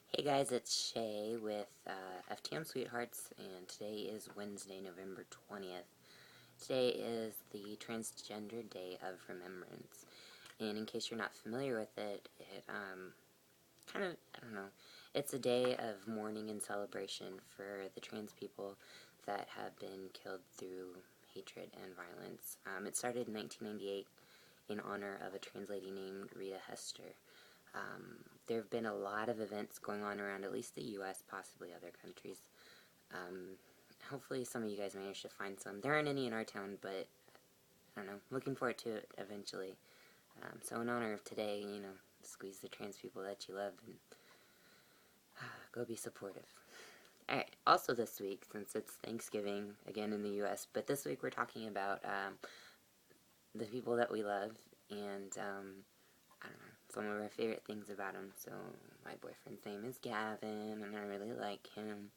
Hey guys, it's Shay with FTMSweethearts, and today is Wednesday, November 20th. Today is the Transgender Day of Remembrance, and in case you're not familiar with it, I don't know, it's a day of mourning and celebration for the trans people that have been killed through hatred and violence. It started in 1998 in honor of a trans lady named Rita Hester. There have been a lot of events going on around at least the U.S., possibly other countries. Hopefully some of you guys managed to find some. There aren't any in our town, but I don't know, looking forward to it eventually. So in honor of today, squeeze the trans people that you love and go be supportive. Alright, also this week, since it's Thanksgiving, again in the U.S., but this week we're talking about the people that we love, and I don't know, some of our favorite things about him. So my boyfriend's name is Gavyn, and I really like him.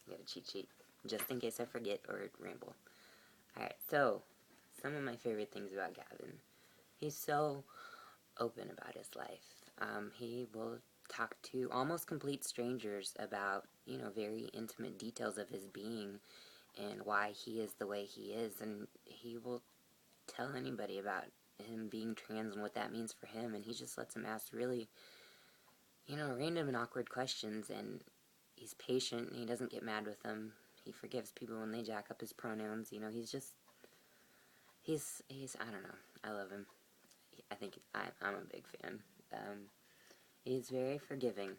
Get a cheat sheet, just in case I forget or ramble. Alright, so some of my favorite things about Gavyn. He's so open about his life. He will talk to almost complete strangers about, very intimate details of his being and why he is the way he is, and he will tell anybody about him being trans and what that means for him, and he just lets him ask really, random and awkward questions, and he's patient, and he doesn't get mad with them. He forgives people when they jack up his pronouns. He's I don't know, I love him. I think I'm a big fan. He's very forgiving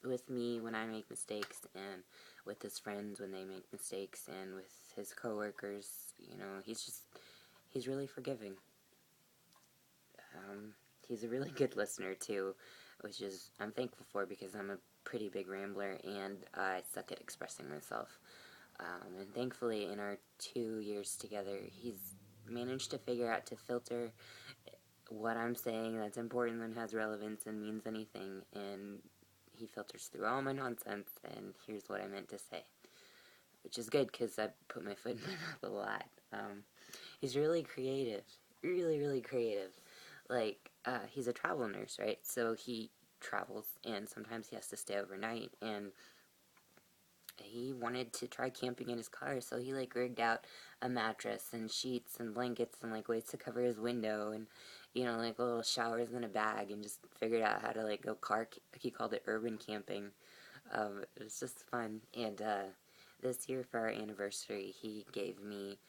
with me when I make mistakes, and with his friends when they make mistakes, and with his coworkers. He's really forgiving. He's a really good listener too, which is I'm thankful for, because I'm a pretty big rambler and I suck at expressing myself. And thankfully in our 2 years together, he's managed to figure out to filter what I'm saying that's important and has relevance and means anything, and he filters through all my nonsense, and here's what I meant to say. Which is good, because I put my foot in my mouth a lot. He's really creative. Really, really creative. Like, he's a travel nurse, right? So he travels, and sometimes he has to stay overnight, and he wanted to try camping in his car, so he, rigged out a mattress and sheets and blankets and, ways to cover his window, and, little showers in a bag, and just figured out how to, go he called it urban camping. It was just fun, and, this year for our anniversary, he gave me,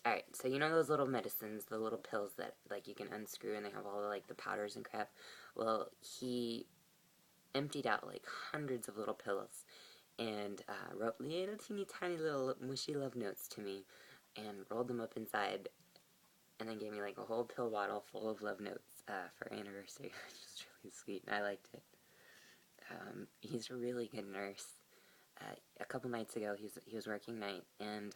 alright, so those little medicines, the little pills that, you can unscrew and they have all the powders and crap? Well, he emptied out, hundreds of little pills and wrote little teeny tiny little mushy love notes to me and rolled them up inside, and then gave me, a whole pill bottle full of love notes for our anniversary, which was really sweet, and I liked it. He's a really good nurse. A couple nights ago, he was working night, and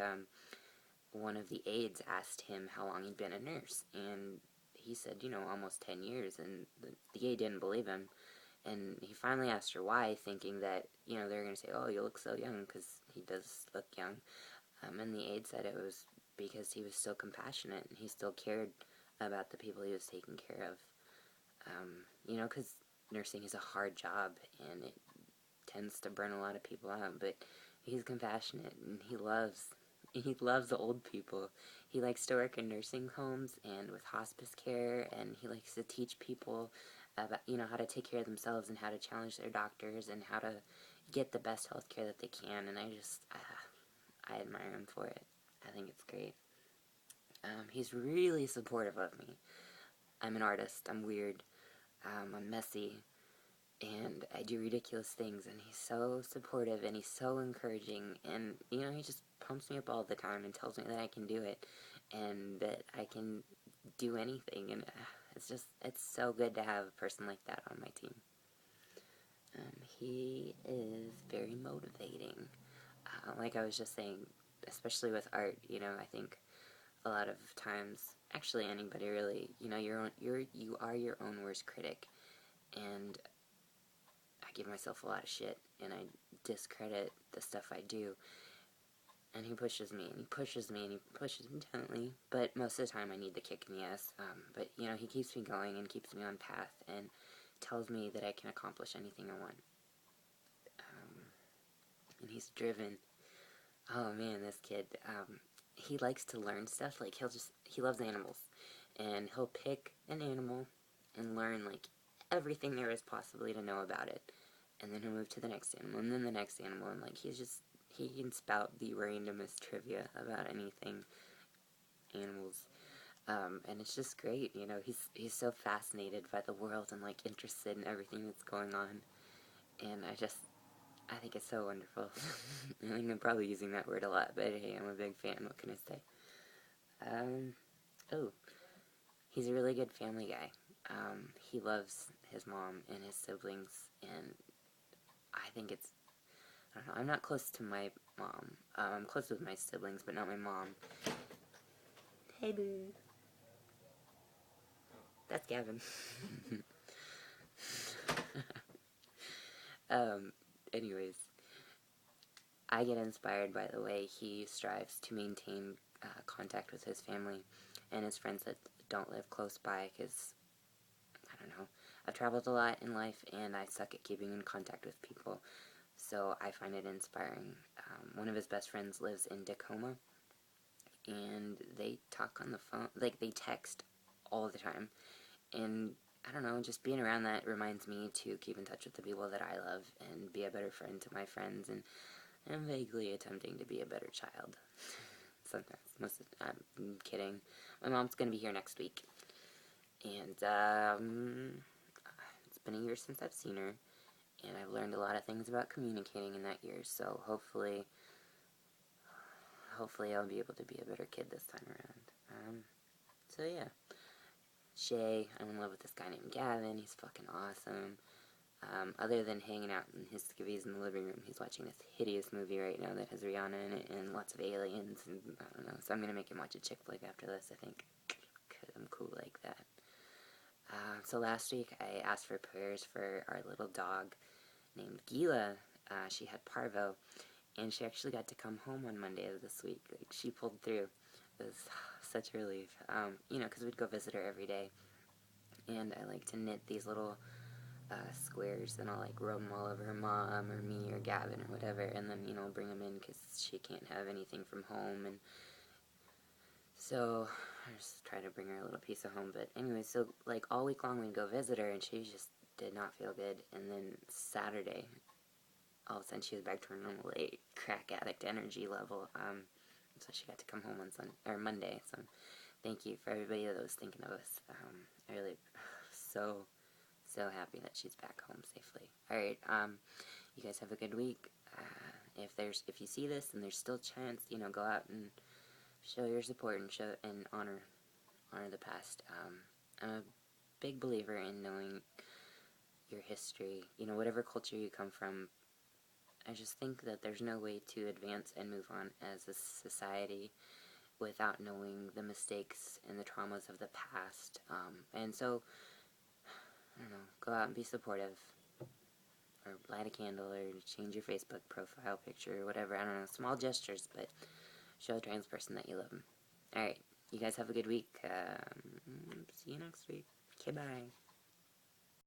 one of the aides asked him how long he'd been a nurse, and he said, almost 10 years, and the aide didn't believe him, and he finally asked her why, thinking that, they were going to say, oh, you look so young, because he does look young, and the aide said it was because he was still compassionate, and he still cared about the people he was taking care of, because nursing is a hard job, and it tends to burn a lot of people out, but he's compassionate, and he loves the old people. He likes to work in nursing homes and with hospice care, and he likes to teach people about, how to take care of themselves and how to challenge their doctors and how to get the best health care that they can, and I admire him for it. I think it's great. He's really supportive of me. I'm an artist, I'm weird, I'm messy, and I do ridiculous things, and he's so supportive, and he's so encouraging, and, he just pumps me up all the time and tells me that I can do it, and that I can do anything, and it's so good to have a person like that on my team. He is very motivating. Like I was just saying, especially with art, I think a lot of times, actually anybody really, you are your own worst critic, and I give myself a lot of shit, and I discredit the stuff I do, and he pushes me, and he pushes me, and he pushes me gently, but most of the time I need the kick in the ass, but, he keeps me going and keeps me on path, and tells me that I can accomplish anything I want. And he's driven. Oh man, this kid, he likes to learn stuff. Like, he loves animals. And he'll pick an animal and learn, like, everything there is possibly to know about it. And then he'll move to the next animal, and then the next animal, and, like, he can spout the randomest trivia about anything animals. And it's just great, you know, he's so fascinated by the world and, like, interested in everything that's going on. And I think it's so wonderful. I think I'm probably using that word a lot, but hey, I'm a big fan, what can I say? Oh, he's a really good family guy. He loves his mom and his siblings, and I think I don't know, I'm not close to my mom. I'm close with my siblings, but not my mom. Hey, boo. That's Gavin. Anyways, I get inspired by the way he strives to maintain contact with his family and his friends that don't live close by, because, I don't know, I've traveled a lot in life, and I suck at keeping in contact with people, so I find it inspiring. One of his best friends lives in Tacoma, and they talk on the phone, like, they text all the time, and I don't know, just being around that reminds me to keep in touch with the people that I love, and be a better friend to my friends, and I'm vaguely attempting to be a better child. Sometimes. I'm kidding. My mom's gonna be here next week, and, it's been a year since I've seen her, and I've learned a lot of things about communicating in that year, so hopefully I'll be able to be a better kid this time around. So yeah. Shay, I'm in love with this guy named Gavyn, he's fucking awesome. Other than hanging out in his skivvies in the living room, he's watching this hideous movie right now that has Rihanna in it and lots of aliens, and I don't know, so I'm gonna make him watch a chick flick after this, I think, because I'm cool like that. So last week I asked for prayers for our little dog named Gila. She had parvo, and she actually got to come home on Monday of this week. Like, she pulled through. It was such a relief, you know, because we'd go visit her every day, and I like to knit these little squares, and I'll, like, rub them all over her mom, or me, or Gavin, or whatever, and then, you know, bring them in, because she can't have anything from home, and so I just try to bring her a little piece of home. But anyway, so, like, all week long we'd go visit her, and she just did not feel good, and then Saturday, all of a sudden she was back to her normal, like, crack addict energy level, so she got to come home on Monday, so thank you for everybody that was thinking of us. I really, so happy that she's back home safely. Alright, you guys have a good week. If you see this and there's still a chance, you know, go out and show your support and honor the past. I'm a big believer in knowing your history, you know, whatever culture you come from. I just think that there's no way to advance and move on as a society without knowing the mistakes and the traumas of the past. And so, I don't know, go out and be supportive, or light a candle, or change your Facebook profile picture, or whatever. I don't know, small gestures, but show a trans person that you love them. Alright, you guys have a good week. See you next week. Okay, bye.